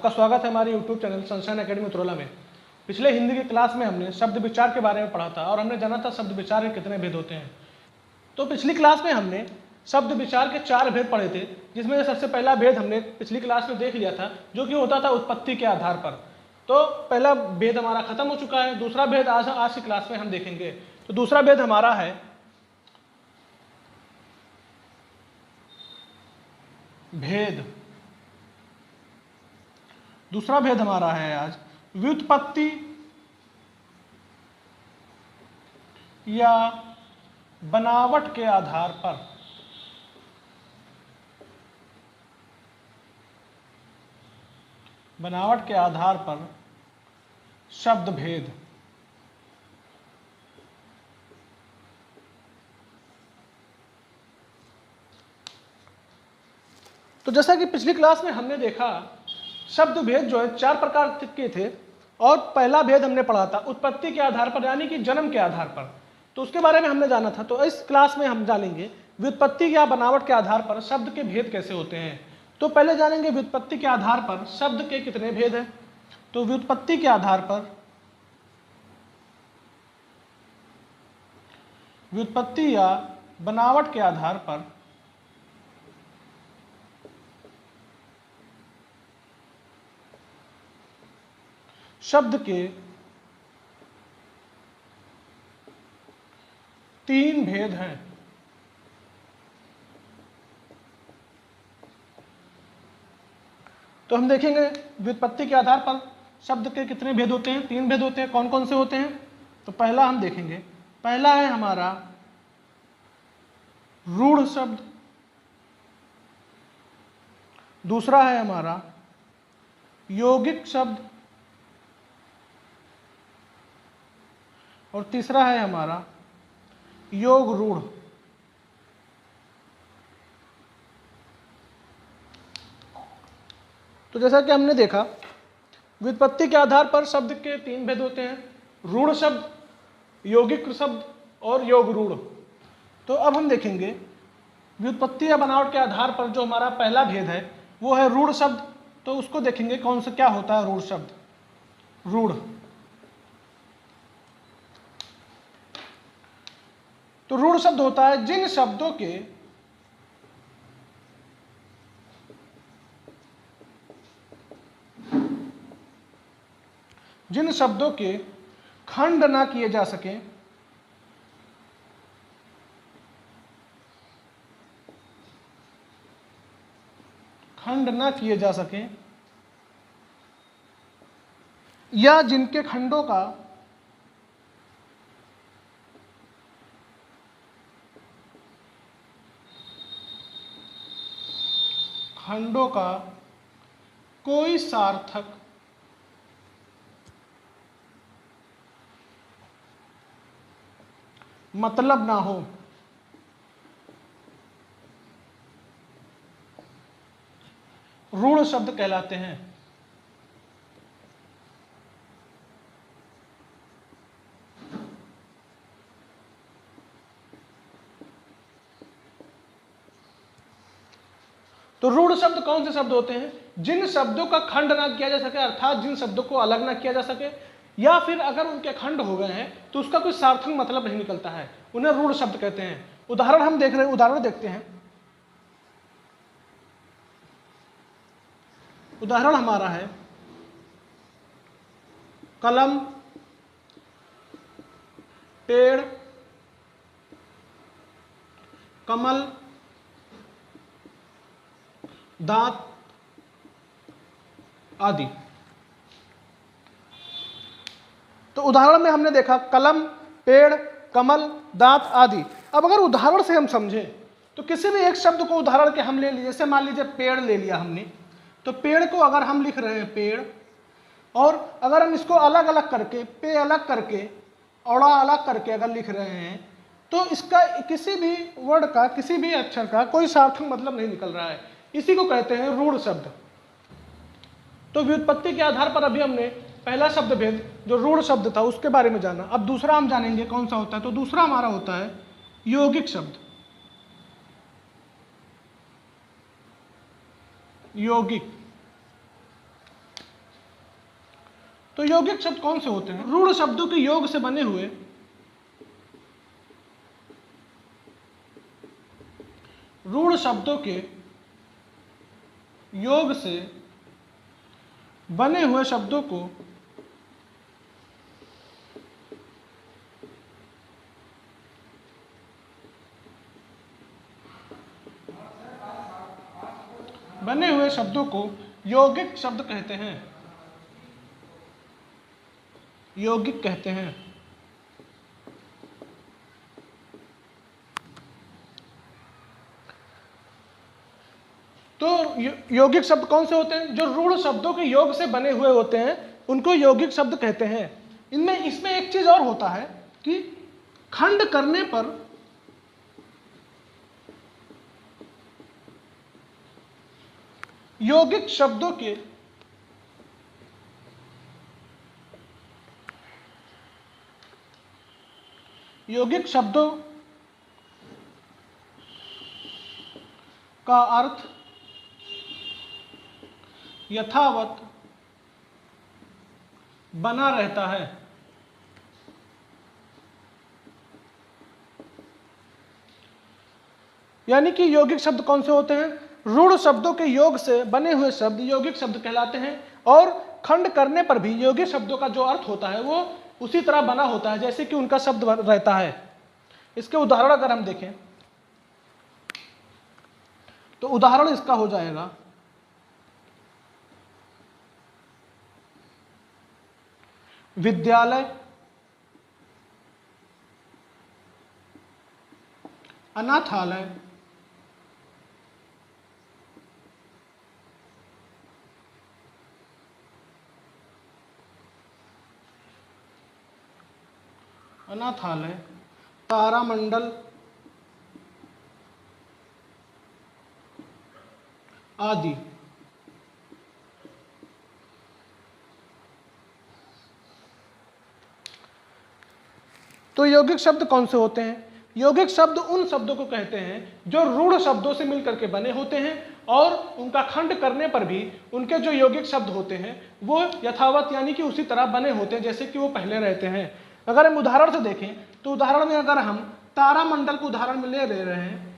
आपका स्वागत है हमारे YouTube चैनल सनशाइन एकेडमी उत्रोला में। पिछले हिंदी की क्लास में हमने शब्द विचार के बारे में पढ़ा था और हमने जाना था शब्द विचार के कितने भेद होते हैं। तो पिछली क्लास में हमने शब्द विचार के 4 भेद पढ़े थे, जिसमें से सबसे पहला भेद हमने पिछली क्लास में देख लिया था, जो कि होता था उत्पत्ति के आधार पर। तो पहला भेद हमारा खत्म हो चुका है। दूसरा भेद आज की क्लास में हम देखेंगे। तो दूसरा भेद हमारा है दूसरा भेद हमारा है आज व्युत्पत्ति या बनावट के आधार पर। बनावट के आधार पर शब्द भेद। तो जैसा कि पिछली क्लास में हमने देखा, शब्द भेद जो है 4 प्रकार के थे और पहला भेद हमने पढ़ा था उत्पत्ति के आधार पर, यानी कि जन्म के आधार पर। तो उसके बारे में हमने जाना था। तो इस क्लास में हम जानेंगे व्युत्पत्ति या बनावट के आधार पर शब्द के भेद कैसे होते हैं। तो पहले जानेंगे व्युत्पत्ति के आधार पर शब्द के कितने भेद हैं। तो व्युत्पत्ति के आधार पर, व्युत्पत्ति या बनावट के आधार पर शब्द के 3 भेद हैं। तो हम देखेंगे व्युत्पत्ति के आधार पर शब्द के कितने भेद होते हैं। 3 भेद होते हैं। कौन कौन से होते हैं? तो पहला हम देखेंगे, पहला है हमारा रूढ़ शब्द, दूसरा है हमारा यौगिक शब्द और तीसरा है हमारा योग रूढ़। तो जैसा कि हमने देखा, व्युत्पत्ति के आधार पर शब्द के 3 भेद होते हैं, रूढ़ शब्द, यौगिक शब्द और योग रूढ़। तो अब हम देखेंगे व्युत्पत्ति या बनावट के आधार पर जो हमारा पहला भेद है वो है रूढ़ शब्द। तो उसको देखेंगे कौन सा क्या होता है रूढ़ शब्द। रूढ़, तो रूढ़ शब्द होता है जिन शब्दों के खंड ना किए जा सके, या जिनके खंडों का कोई सार्थक मतलब ना हो। रूढ़ शब्द कहलाते हैं। तो रूढ़ शब्द कौन से शब्द होते हैं? जिन शब्दों का खंड ना किया जा सके, अर्थात जिन शब्दों को अलग ना किया जा सके, या फिर अगर उनके खंड हो गए हैं तो उसका कोई सार्थक मतलब नहीं निकलता है, उन्हें रूढ़ शब्द कहते हैं। उदाहरण हम देख रहे हैं, उदाहरण देखते हैं। उदाहरण हमारा है कलम, पेड़, कमल, दांत आदि। तो उदाहरण में हमने देखा कलम, पेड़, कमल, दांत आदि। अब अगर उदाहरण से हम समझें तो किसी भी एक शब्द को उदाहरण के हम ले लीजिए, जैसे मान लीजिए पेड़ ले लिया हमने। तो पेड़ को अगर हम लिख रहे हैं पेड़, और अगर हम इसको अलग अलग करके, पे अलग करके, औड़ा अलग करके अगर लिख रहे हैं, तो इसका किसी भी वर्ड का, किसी भी अक्षर का कोई सार्थक मतलब नहीं निकल रहा है। इसी को कहते हैं रूढ़ शब्द। तो व्युत्पत्ति के आधार पर अभी हमने पहला शब्द भेद जो रूढ़ शब्द था उसके बारे में जाना। अब दूसरा हम जानेंगे कौन सा होता है। तो दूसरा हमारा होता है यौगिक शब्द। यौगिक, तो यौगिक शब्द कौन से होते हैं? रूढ़ शब्दों के योग से बने हुए रूढ़ शब्दों के योग से बने हुए शब्दों को यौगिक शब्द कहते हैं, यौगिक कहते हैं। तो यौगिक शब्द कौन से होते हैं? जो रूढ़ शब्दों के योग से बने हुए होते हैं उनको यौगिक शब्द कहते हैं। इसमें एक चीज और होता है कि खंड करने पर यौगिक शब्दों के यौगिक शब्दों का अर्थ यथावत बना रहता है। यानी कि यौगिक शब्द कौन से होते हैं? रूढ़ शब्दों के योग से बने हुए शब्द यौगिक शब्द कहलाते हैं और खंड करने पर भी यौगिक शब्दों का जो अर्थ होता है वो उसी तरह बना होता है जैसे कि उनका शब्द रहता है। इसके उदाहरण अगर हम देखें तो उदाहरण इसका हो जाएगा विद्यालय, अनाथालय, तारामंडल आदि। तो यौगिक शब्द कौन से होते हैं? यौगिक शब्द उन शब्दों को कहते हैं जो रूढ़ शब्दों से मिलकर के बने होते हैं और उनका खंड करने पर भी उनके जो यौगिक शब्द होते हैं वो यथावत यानी कि उसी तरह बने होते हैं जैसे कि वो पहले रहते हैं। अगर हम उदाहरण से देखें तो उदाहरण में अगर हम तारामंडल को उदाहरण में ले रहे हैं,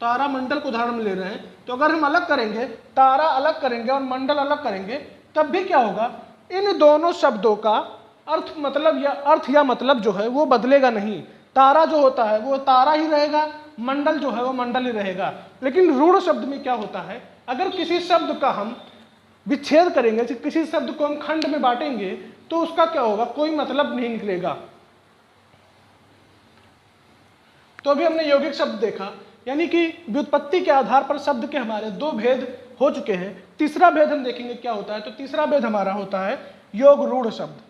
तारामंडल को उदाहरण में ले रहे हैं, तो अगर हम अलग करेंगे, तारा अलग करेंगे और मंडल अलग करेंगे, तब भी क्या होगा? इन दोनों शब्दों का अर्थ या मतलब जो है वो बदलेगा नहीं। तारा जो होता है वो तारा ही रहेगा, मंडल जो है वो मंडल ही रहेगा। लेकिन रूढ़ शब्द में क्या होता है? अगर किसी शब्द का हम विच्छेद करेंगे, किसी शब्द को हम खंड में बांटेंगे, तो उसका क्या होगा? कोई मतलब नहीं निकलेगा। तो अभी हमने यौगिक शब्द देखा, यानी कि व्युत्पत्ति के आधार पर शब्द के हमारे दो भेद हो चुके हैं। तीसरा भेद हम देखेंगे क्या होता है। तो तीसरा भेद हमारा होता है योग रूढ़ शब्द।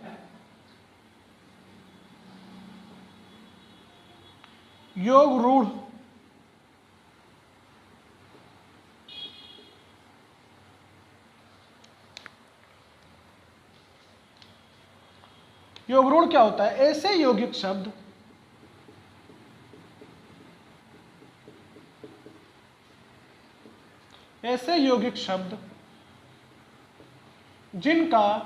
योग रूढ़ योग रूढ़ क्या होता है? ऐसे यौगिक शब्द जिनका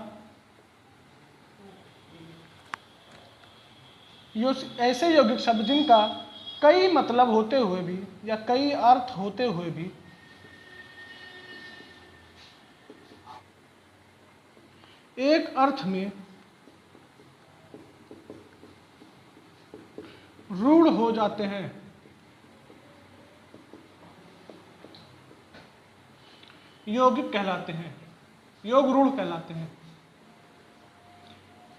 कई मतलब होते हुए भी या कई अर्थ होते हुए भी एक अर्थ में रूढ़ हो जाते हैं, यौगिक कहलाते हैं, योग रूढ़ कहलाते हैं,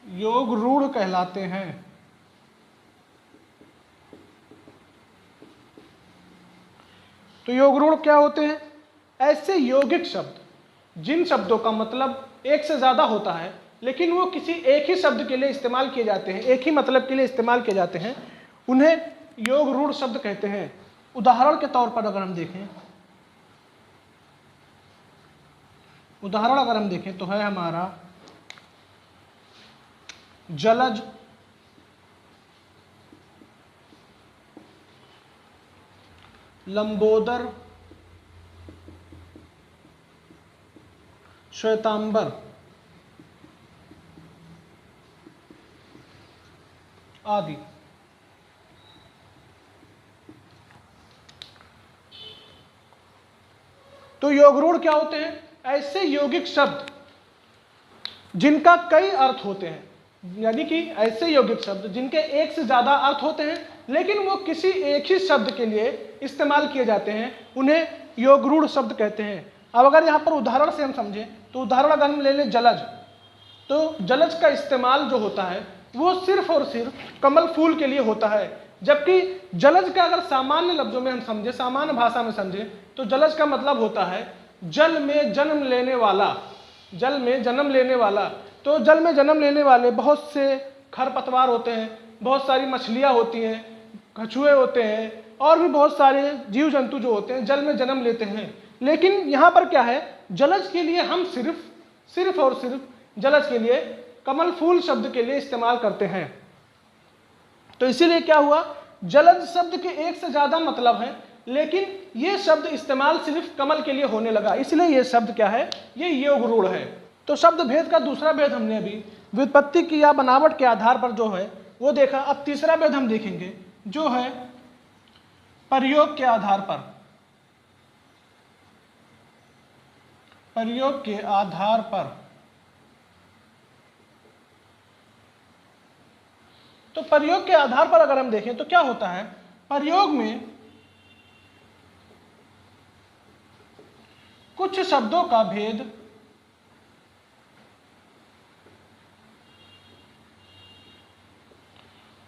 योग रूढ़ कहलाते हैं। तो योग रूढ़ क्या होते हैं? ऐसे यौगिक शब्द जिन शब्दों का मतलब एक से ज्यादा होता है लेकिन वो किसी एक ही शब्द के लिए इस्तेमाल किए जाते हैं, एक ही मतलब के लिए इस्तेमाल किए जाते हैं, उन्हें योग रूढ़ शब्द कहते हैं। उदाहरण के तौर पर अगर हम देखें तो है हमारा जलज, लंबोदर, श्वेतांबर। आदि। तो योग रूढ़ क्या होते हैं? ऐसे यौगिक शब्द जिनका कई अर्थ होते हैं, यानी कि ऐसे यौगिक शब्द जिनके एक से ज्यादा अर्थ होते हैं लेकिन वो किसी एक ही शब्द के लिए इस्तेमाल किए जाते हैं, उन्हें योग रूढ़ शब्द कहते हैं। अब अगर यहाँ पर उदाहरण से हम समझें तो उदाहरण अगर हम ले लें जलज, तो जलज का इस्तेमाल जो होता है वो सिर्फ और सिर्फ कमल फूल के लिए होता है, जबकि जलज का अगर सामान्य लफ्जों में हम समझे, सामान्य भाषा में समझे, तो जलज का मतलब होता है जल में जन्म लेने वाला, जल में जन्म लेने वाला। तो जल में जन्म लेने वाले बहुत से खरपतवार होते हैं, बहुत सारी मछलियाँ होती हैं, कछुए होते हैं और भी बहुत सारे जीव जंतु जो होते हैं जल में जन्म लेते हैं। लेकिन यहाँ पर क्या है, जलज के लिए हम सिर्फ और सिर्फ जलज के लिए कमल फूल शब्द के लिए इस्तेमाल करते हैं। तो इसीलिए क्या हुआ, जलज शब्द के एक से ज्यादा मतलब है लेकिन ये शब्द इस्तेमाल सिर्फ कमल के लिए होने लगा, इसलिए ये शब्द क्या है, ये योग रूढ़ है। तो शब्द भेद का दूसरा भेद हमने अभी व्युत्पत्ति की या बनावट के आधार पर जो है वो देखा। अब तीसरा भेद हम देखेंगे जो है प्रयोग के आधार पर। प्रयोग के आधार पर, तो प्रयोग के आधार पर अगर हम देखें तो क्या होता है, प्रयोग में कुछ शब्दों का भेद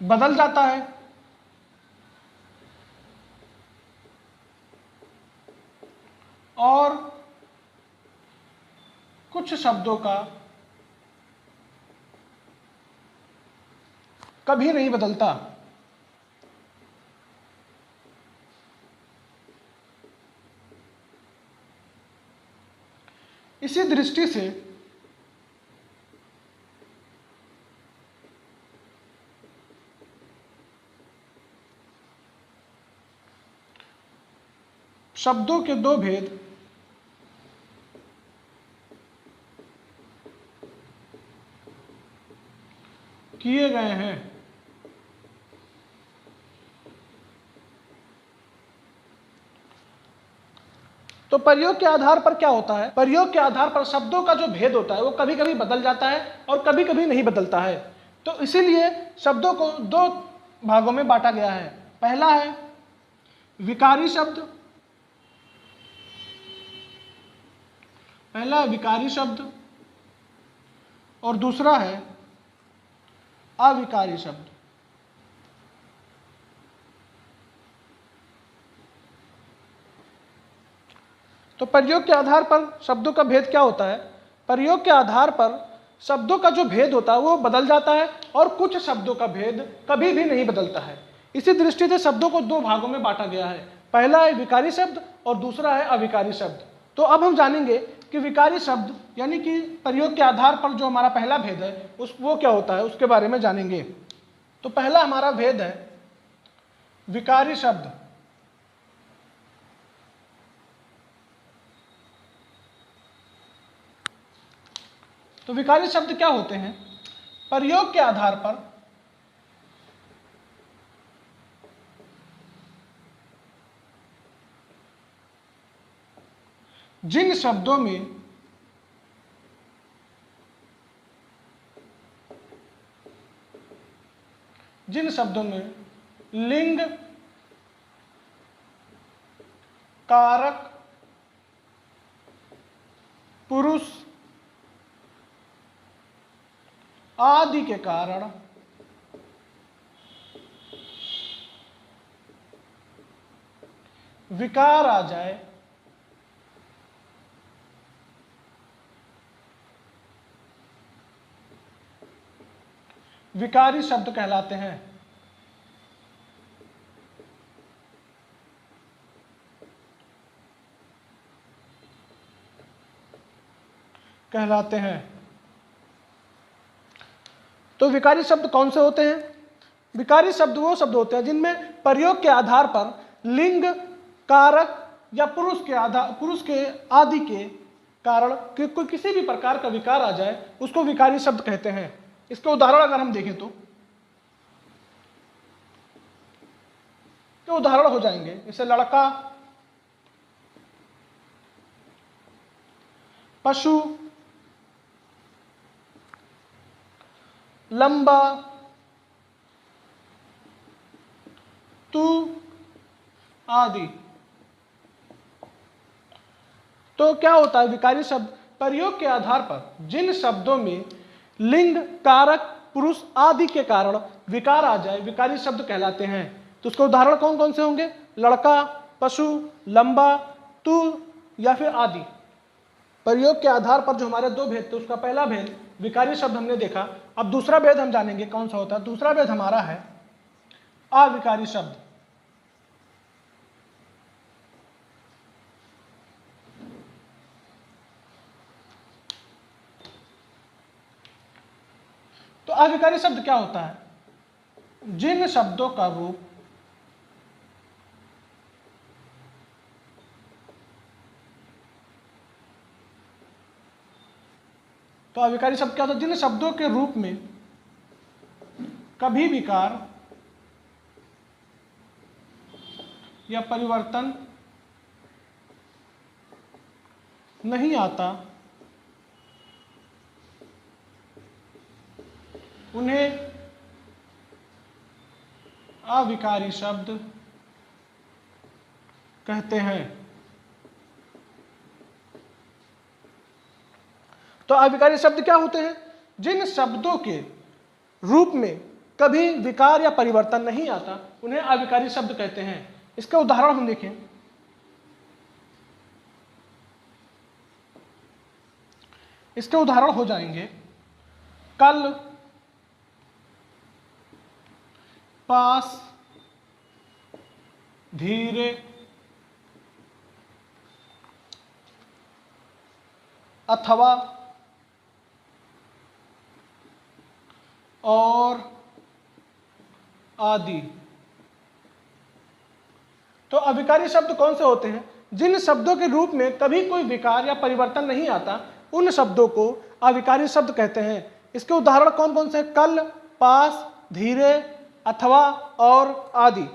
बदल जाता है और कुछ शब्दों का कभी नहीं बदलता। इसी दृष्टि से शब्दों के दो भेद किए गए हैं। तो प्रयोग के आधार पर क्या होता है, प्रयोग के आधार पर शब्दों का जो भेद होता है वो कभी कभी बदल जाता है और कभी कभी नहीं बदलता है। तो इसीलिए शब्दों को दो भागों में बांटा गया है। पहला है विकारी शब्द, पहला है विकारी शब्द और दूसरा है अविकारी शब्द। तो प्रयोग के आधार पर शब्दों का भेद क्या होता है, प्रयोग के आधार पर शब्दों का जो भेद होता है वो बदल जाता है और कुछ शब्दों का भेद कभी भी नहीं बदलता है। इसी दृष्टि से शब्दों को दो भागों में बांटा गया है, पहला है विकारी शब्द और दूसरा है अविकारी शब्द। तो अब हम जानेंगे कि विकारी शब्द यानी कि प्रयोग के आधार पर जो हमारा पहला भेद है वो क्या होता है, उसके बारे में जानेंगे। तो पहला हमारा भेद है विकारी शब्द। तो विकारी शब्द क्या होते हैं, प्रयोग के आधार पर जिन शब्दों में लिंग, कारक, पुरुष आदि के कारण विकार आ जाए विकारी शब्द कहलाते हैं। तो विकारी शब्द कौन से होते हैं, विकारी शब्द वो शब्द होते हैं जिनमें प्रयोग के आधार पर लिंग, कारक या पुरुष के आदि के कारण कोई किसी भी प्रकार का विकार आ जाए उसको विकारी शब्द कहते हैं। इसका उदाहरण अगर हम देखें उदाहरण हो जाएंगे, जैसे लड़का, पशु, लंबा, तू आदि। तो क्या होता है, विकारी शब्द प्रयोग के आधार पर जिन शब्दों में लिंग, कारक, पुरुष आदि के कारण विकार आ जाए विकारी शब्द कहलाते हैं। तो उसके उदाहरण कौन कौन से होंगे? लड़का, पशु, लंबा, तू या फिर आदि। प्रयोग के आधार पर जो हमारे दो भेद थे, उसका पहला भेद विकारी शब्द हमने देखा। अब दूसरा भेद हम जानेंगे कौन सा होता है। दूसरा भेद हमारा है अविकारी शब्द। तो अविकारी शब्द क्या होता है? जिन शब्दों का रूप तो अविकारी शब्द क्या होता है? जिन शब्दों के रूप में कभी विकार या परिवर्तन नहीं आता, उन्हें अविकारी शब्द कहते हैं। तो अविकारी शब्द क्या होते हैं? जिन शब्दों के रूप में कभी विकार या परिवर्तन नहीं आता, उन्हें अविकारी शब्द कहते हैं। इसका उदाहरण हम देखें। इसके उदाहरण हो जाएंगे कल, पास, धीरे, अथवा, और आदि। तो अविकारी शब्द कौन से होते हैं? जिन शब्दों के रूप में कभी कोई विकार या परिवर्तन नहीं आता, उन शब्दों को अविकारी शब्द कहते हैं। इसके उदाहरण कौन कौन से? कल, पास, धीरे, अथवा और आदि।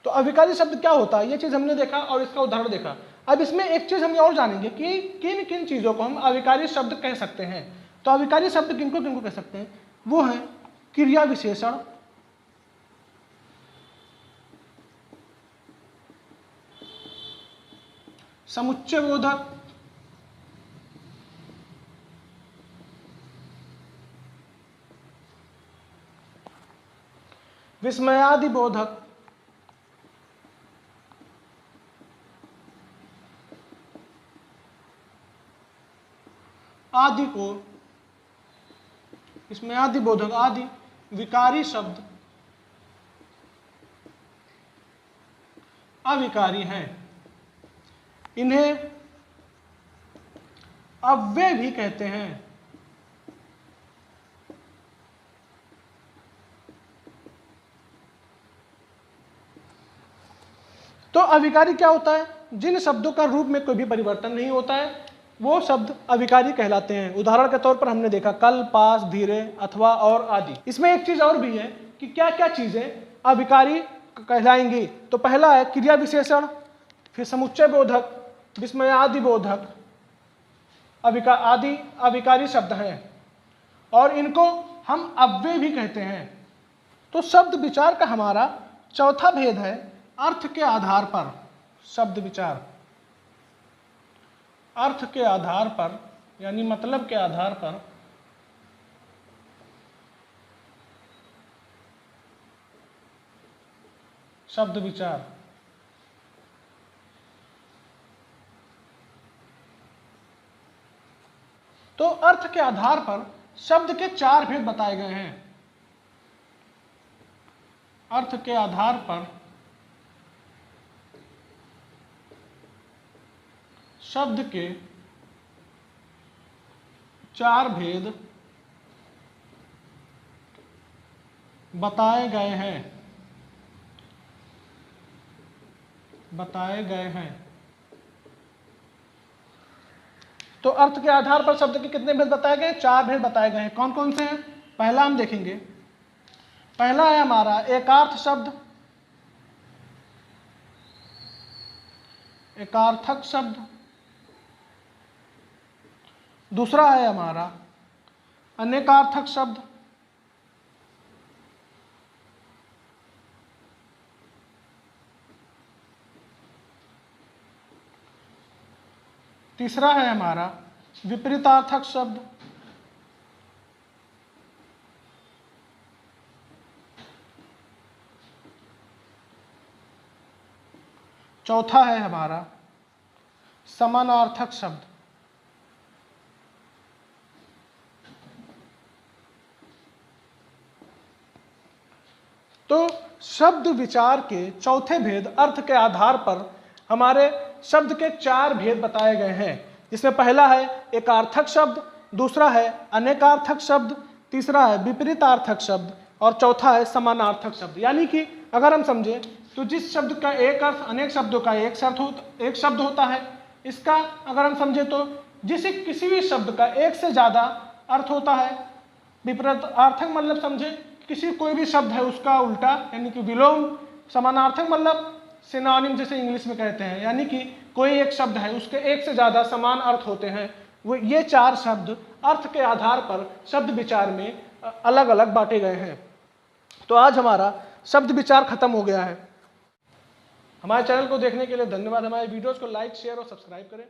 तो अविकारी शब्द क्या होता है, ये चीज हमने देखा और इसका उदाहरण देखा। अब इसमें एक चीज हम और जानेंगे कि किन किन चीजों को हम अविकारी शब्द कह सकते हैं। तो अविकारी शब्द किनको किनको कह सकते हैं? वो है क्रिया विशेषण, समुच्चय बोधक, विस्मयादि बोधक, आदि को, विस्मयादि बोधक आदि विकारी शब्द अविकारी हैं। इन्हें अव्यय भी कहते हैं। तो अविकारी क्या होता है? जिन शब्दों का रूप में कोई भी परिवर्तन नहीं होता है, वो शब्द अविकारी कहलाते हैं। उदाहरण के तौर पर हमने देखा कल, पास, धीरे, अथवा और आदि। इसमें एक चीज और भी है कि क्या क्या चीजें अविकारी कहलाएंगी। तो पहला है क्रिया विशेषण, फिर समुच्चय बोधक, विस्मयादि बोधक, आदि अविकारी शब्द हैं और इनको हम अव्यय भी कहते हैं। तो शब्द विचार का हमारा चौथा भेद है अर्थ के आधार पर। शब्द विचार अर्थ के आधार पर यानी मतलब के आधार पर शब्द विचार। तो अर्थ के आधार पर शब्द के चार भेद बताए गए हैं। अर्थ के आधार पर शब्द के चार भेद बताए गए हैं। तो अर्थ के आधार पर शब्द के कितने भेद बताए गए? चार भेद बताए गए हैं। कौन कौन से हैं? पहला हम देखेंगे। पहला है हमारा एकार्थ शब्द, एकार्थक शब्द, दूसरा है हमारा अनेकार्थक शब्द, तीसरा है हमारा विपरीतार्थक शब्द, चौथा है हमारा समानार्थक शब्द। तो शब्द विचार के चौथे भेद अर्थ के आधार पर हमारे शब्द के 4 भेद बताए गए हैं, जिसमें पहला है एकार्थक शब्द, दूसरा है अनेकार्थक शब्द, तीसरा है विपरीतार्थक शब्द और चौथा है समानार्थक शब्द। यानी कि अगर हम समझें तो जिस शब्द का एक अर्थ अनेक शब्दों का एक शब्द होता है, इसका अगर हम समझें तो किसी भी शब्द का एक से ज़्यादा अर्थ होता है। विपरीतार्थक मतलब समझे कोई भी शब्द है उसका उल्टा यानी कि विलोम। समानार्थक मतलब सिनोनिम जैसे इंग्लिश में कहते हैं, यानी कि कोई एक शब्द है उसके एक से ज़्यादा समान अर्थ होते हैं। वो ये 4 शब्द अर्थ के आधार पर शब्द विचार में अलग अलग बांटे गए हैं। तो आज हमारा शब्द विचार खत्म हो गया है। हमारे चैनल को देखने के लिए धन्यवाद। हमारे वीडियोज़ को लाइक, शेयर और सब्सक्राइब करें।